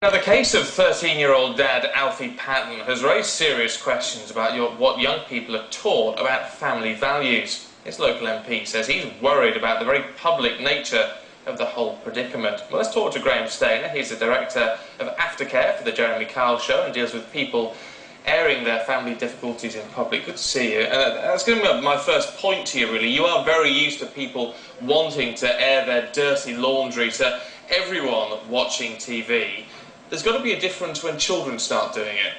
Now, the case of 13-year-old dad Alfie Patton has raised serious questions about what young people are taught about family values. His local MP says he's worried about the very public nature of the whole predicament. Well, let's talk to Graham Stanier. He's the director of aftercare for the Jeremy Kyle Show and deals with people airing their family difficulties in public. Good to see you. And that's going to be my first point to you, really. You are very used to people wanting to air their dirty laundry to everyone watching TV. There's got to be a difference when children start doing it.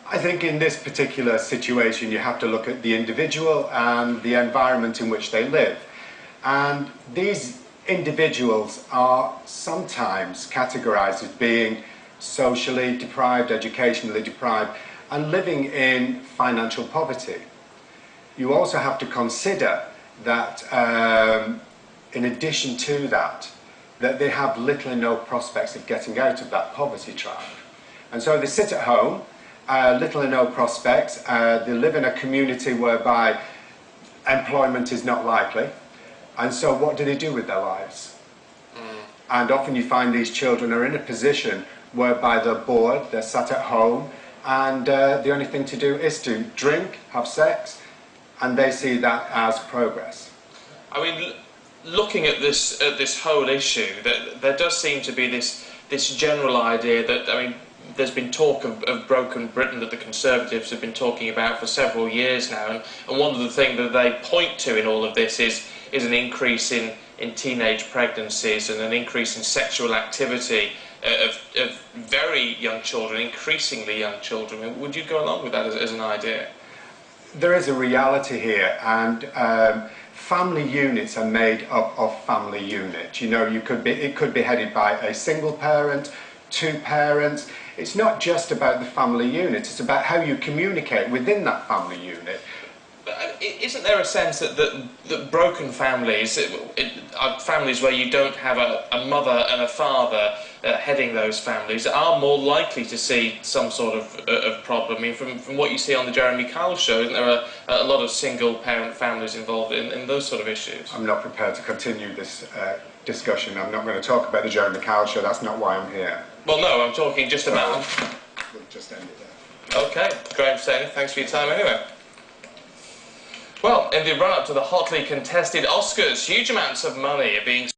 I think in this particular situation you have to look at the individual and the environment in which they live. And these individuals are sometimes categorised as being socially deprived, educationally deprived, and living in financial poverty. You also have to consider that in addition to that they have little or no prospects of getting out of that poverty trap. And so they sit at home, little or no prospects, they live in a community whereby employment is not likely, and so what do they do with their lives? And often you find these children are in a position whereby they're bored, they're sat at home, and the only thing to do is to drink, have sex, and they see that as progress. I mean, looking at this whole issue, there does seem to be this general idea that, I mean, there's been talk of broken Britain that the Conservatives have been talking about for several years now, and one of the things that they point to in all of this is an increase in teenage pregnancies and an increase in sexual activity of very young children, increasingly young children. Would you go along with that as an idea? There is a reality here, and family units are made up of family units. You know, it could be headed by a single parent, two parents. It's not just about the family unit, it's about how you communicate within that family unit. Isn't there a sense that broken families are families where you don't have a mother and a father heading those families, are more likely to see some sort of problem? I mean, from what you see on the Jeremy Kyle Show, isn't there a lot of single-parent families involved in those sort of issues? I'm not prepared to continue this discussion. I'm not going to talk about the Jeremy Kyle Show. That's not why I'm here. Well, no, I'm talking just about... We'll just end it there. OK. Graham Stanier, thanks for your time anyway. Well, in the run-up to the hotly contested Oscars, huge amounts of money are being